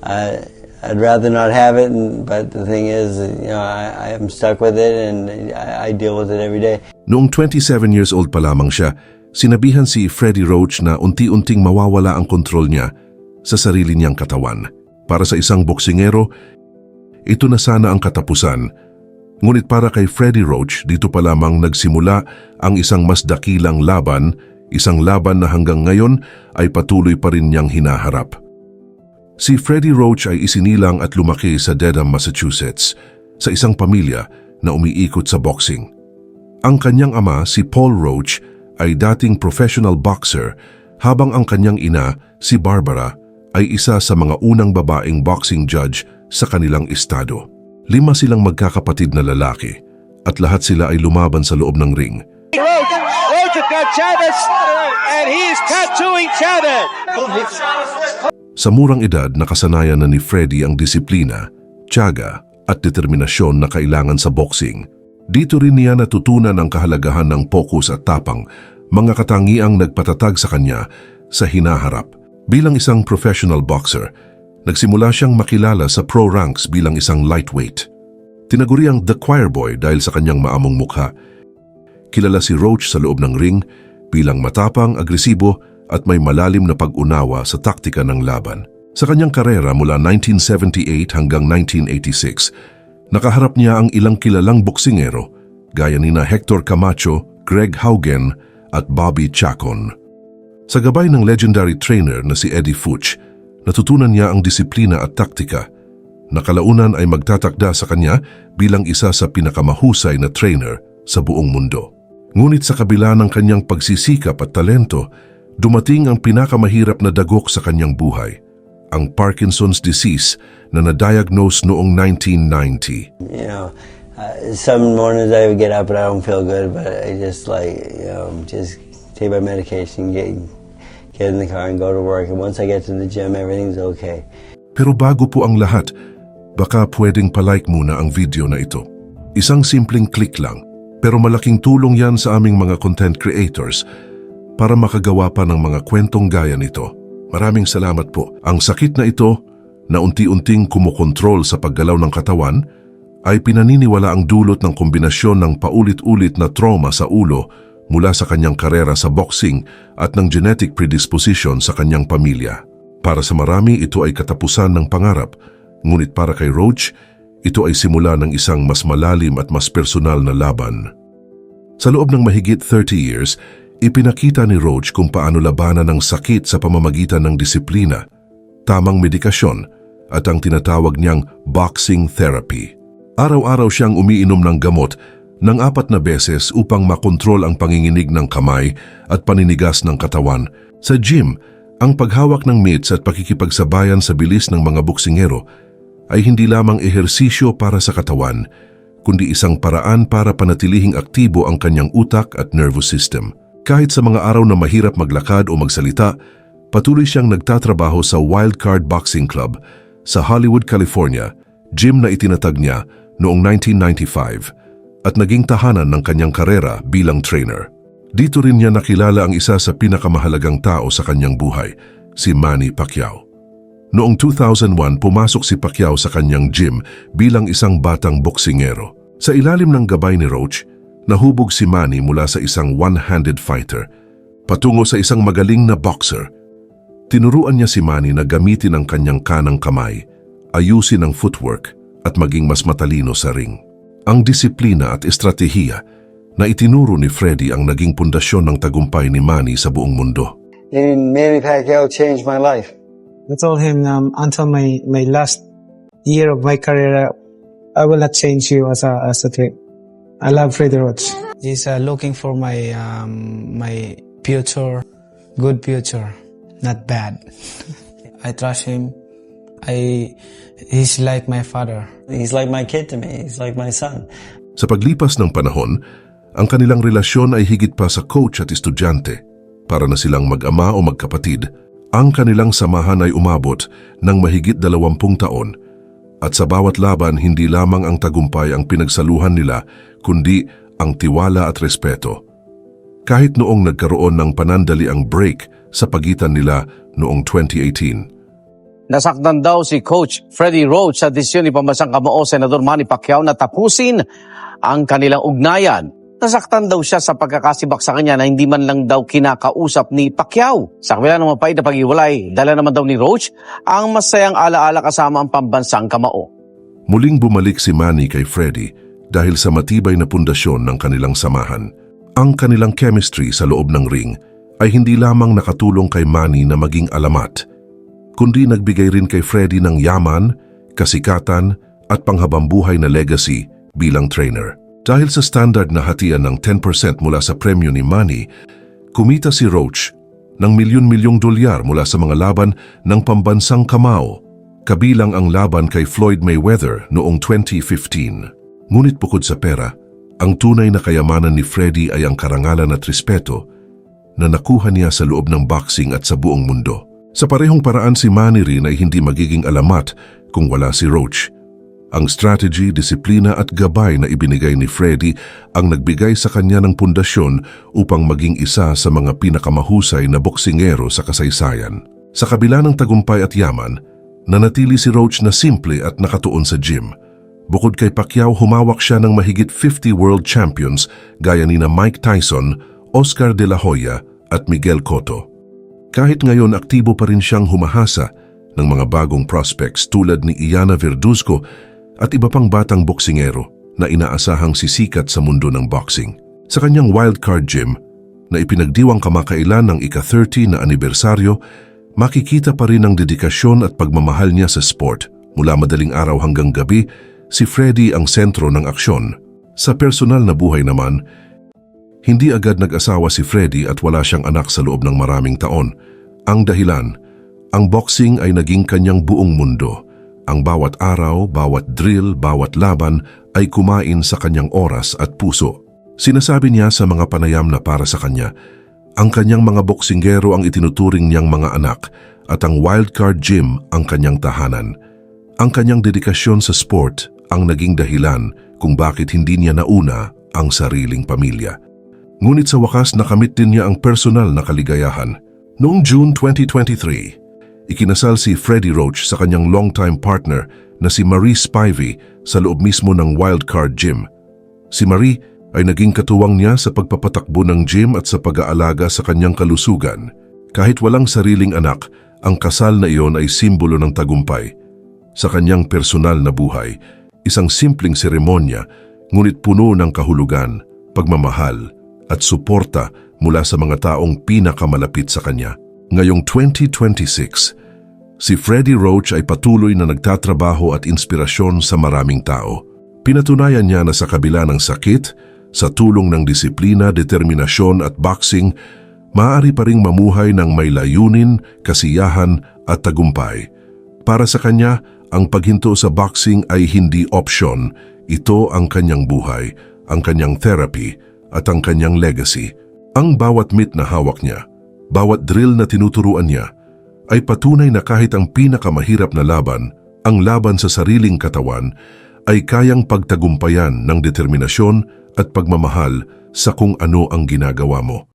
I'd rather not have it, but the thing is, I am stuck with it and I deal with it every day. Noong 27 years old pa lamang siya, sinabihan si Freddie Roach na unti-unting mawawala ang kontrol niya sa sarili niyang katawan. Para sa isang boksingero, ito na sana ang katapusan. Ngunit para kay Freddie Roach, dito pa lamang nagsimula ang isang mas dakilang laban, isang laban na hanggang ngayon ay patuloy pa rin niyang hinaharap. Si Freddie Roach ay isinilang at lumaki sa Dedham, Massachusetts, sa isang pamilya na umiikot sa boxing. Ang kanyang ama, si Paul Roach, ay dating professional boxer, habang ang kanyang ina, si Barbara, ay isa sa mga unang babaeng boxing judge sa kanilang estado. 5 silang magkakapatid na lalaki at lahat sila ay lumaban sa loob ng ring. Roach got Chavez and he is tattooing Chavez. Sa murang edad, nakasanayan na ni Freddie ang disiplina, tiyaga at determinasyon na kailangan sa boxing. Dito rin niya natutunan ang kahalagahan ng pokus at tapang, mga katangiang nagpatatag sa kanya sa hinaharap. Bilang isang professional boxer, nagsimula siyang makilala sa pro ranks bilang isang lightweight. Tinaguriang The Choir Boy dahil sa kanyang maamong mukha. Kilala si Roach sa loob ng ring bilang matapang, agresibo at may malalim na pag-unawa sa taktika ng laban. Sa kanyang karera mula 1978 hanggang 1986, nakaharap niya ang ilang kilalang boksingero gaya nina Hector Camacho, Greg Haugen at Bobby Chacon. Sa gabay ng legendary trainer na si Eddie Fuch, natutunan niya ang disiplina at taktika na kalaunan ay magtatakda sa kanya bilang isa sa pinakamahusay na trainer sa buong mundo. Ngunit sa kabila ng kanyang pagsisikap at talento, dumating ang pinakamahirap na dagok sa kanyang buhay, ang Parkinson's disease na na-diagnose noong 1990. Some mornings I would get up and I don't feel good, but I just just take my medication, get in the car and go to work. And once I get to the gym, everything's okay. Pero bago po ang lahat, baka pwedeng palike muna ang video na ito. Isang simpleng click lang, pero malaking tulong yan sa aming mga content creators para makagawa pa ng mga kwentong gaya nito. Maraming salamat po. Ang sakit na ito, na unti-unting kumukontrol sa paggalaw ng katawan, ay pinaniniwala ang dulot ng kombinasyon ng paulit-ulit na trauma sa ulo mula sa kanyang karera sa boxing at ng genetic predisposition sa kanyang pamilya. Para sa marami, ito ay katapusan ng pangarap, ngunit para kay Roach, ito ay simula ng isang mas malalim at mas personal na laban. Sa loob ng mahigit 30 years, ipinakita ni Roach kung paano labanan ng sakit sa pamamagitan ng disiplina, tamang medikasyon at ang tinatawag niyang boxing therapy. Araw-araw siyang umiinom ng gamot ng 4 na beses upang makontrol ang panginginig ng kamay at paninigas ng katawan. Sa gym, ang paghawak ng mitts at pakikipagsabayan sa bilis ng mga boksingero ay hindi lamang ehersisyo para sa katawan, kundi isang paraan para panatilihing aktibo ang kanyang utak at nervous system. Kahit sa mga araw na mahirap maglakad o magsalita, patuloy siyang nagtatrabaho sa Wildcard Boxing Club sa Hollywood, California, gym na itinatag niya noong 1995 at naging tahanan ng kanyang karera bilang trainer. Dito rin niya nakilala ang isa sa pinakamahalagang tao sa kanyang buhay, si Manny Pacquiao. Noong 2001, pumasok si Pacquiao sa kanyang gym bilang isang batang boksingero. Sa ilalim ng gabay ni Roach, nahubog si Manny mula sa isang one-handed fighter patungo sa isang magaling na boxer. Tinuruan niya si Manny na gamitin ang kanyang kanang kamay, ayusin ang footwork at maging mas matalino sa ring. Ang disiplina at estratehiya na itinuro ni Freddie ang naging pundasyon ng tagumpay ni Manny sa buong mundo. Manny Pacquiao changed my life. I told him until my last year of my career, I will not change you as a trainer. I love Freddie Roach. He's looking for my future, good future, not bad. I trust him. He's like my father. He's like my kid to me. He's like my son. Sa paglipas ng panahon, ang kanilang relasyon ay higit pa sa coach at estudyante. Para na silang mag-ama o magkapatid, ang kanilang samahan ay umabot ng mahigit 20 taon. At sa bawat laban, hindi lamang ang tagumpay ang pinagsaluhan nila, kundi ang tiwala at respeto. Kahit noong nagkaroon ng panandali ang break sa pagitan nila noong 2018. Nasaktan daw si Coach Freddie Roach sa desisyon ni Pambansang Kamao Senador Manny Pacquiao na tapusin ang kanilang ugnayan. Nasaktan daw siya sa pagkakasibak sa kanya na hindi man lang daw kinakausap ni Pacquiao. Sa kabila ng mapait na pag-iwalay, dala naman daw ni Roach ang masayang alaala kasama ang Pambansang Kamao. Muling bumalik si Manny kay Freddie dahil sa matibay na pundasyon ng kanilang samahan. Ang kanilang chemistry sa loob ng ring ay hindi lamang nakatulong kay Manny na maging alamat, kundi nagbigay rin kay Freddie ng yaman, kasikatan at panghabambuhay na legacy bilang trainer. Dahil sa standard na hatian ng 10% mula sa premyo ni Manny, kumita si Roach ng milyon-milyong dolyar mula sa mga laban ng Pambansang Kamao, kabilang ang laban kay Floyd Mayweather noong 2015. Ngunit bukod sa pera, ang tunay na kayamanan ni Freddie ay ang karangalan at respeto na nakuha niya sa loob ng boxing at sa buong mundo. Sa parehong paraan si Manny rin ay hindi magiging alamat kung wala si Roach. Ang strategy, disiplina at gabay na ibinigay ni Freddie ang nagbigay sa kanya ng pundasyon upang maging isa sa mga pinakamahusay na boksingero sa kasaysayan. Sa kabila ng tagumpay at yaman, nanatili si Roach na simple at nakatuon sa gym. Bukod kay Pacquiao, humawak siya ng mahigit 50 world champions gaya nina Mike Tyson, Oscar de la Hoya at Miguel Cotto. Kahit ngayon aktibo pa rin siyang humahasa ng mga bagong prospects tulad ni Iana Verduzco at iba pang batang boksingero na inaasahang sisikat sa mundo ng boxing. Sa kanyang wildcard gym na ipinagdiwang kamakailan ng ika-30 na anibersaryo, makikita pa rin ang dedikasyon at pagmamahal niya sa sport. Mula madaling araw hanggang gabi, si Freddie ang sentro ng aksyon. Sa personal na buhay naman, hindi agad nag-asawa si Freddie at wala siyang anak sa loob ng maraming taon. Ang dahilan, ang boxing ay naging kanyang buong mundo. Ang bawat araw, bawat drill, bawat laban ay kumain sa kanyang oras at puso. Sinasabi niya sa mga panayam na para sa kanya, ang kanyang mga boksinggero ang itinuturing niyang mga anak at ang wildcard gym ang kanyang tahanan. Ang kanyang dedikasyon sa sport ang naging dahilan kung bakit hindi niya nauna ang sariling pamilya. Ngunit sa wakas nakamit din niya ang personal na kaligayahan. Noong June 2023, ikinasal si Freddie Roach sa kanyang longtime partner na si Marie Spivey sa loob mismo ng wildcard gym. Si Marie ay naging katuwang niya sa pagpapatakbo ng gym at sa pag-aalaga sa kanyang kalusugan. Kahit walang sariling anak, ang kasal na iyon ay simbolo ng tagumpay. Sa kanyang personal na buhay, isang simpleng seremonya, ngunit puno ng kahulugan, pagmamahal, at suporta mula sa mga taong pinakamalapit sa kanya. Ngayong 2026, si Freddie Roach ay patuloy na nagtatrabaho at inspirasyon sa maraming tao. Pinatunayan niya na sa kabila ng sakit, sa tulong ng disiplina, determinasyon at boxing, maaari pa ring mamuhay ng may layunin, kasiyahan at tagumpay. Para sa kanya, ang paghinto sa boxing ay hindi opsyon. Ito ang kanyang buhay, ang kanyang therapy, at ang kanyang legacy. Ang bawat mitt na hawak niya, bawat drill na tinuturuan niya, ay patunay na kahit ang pinakamahirap na laban, ang laban sa sariling katawan, ay kayang pagtagumpayan ng determinasyon at pagmamahal sa kung ano ang ginagawa mo.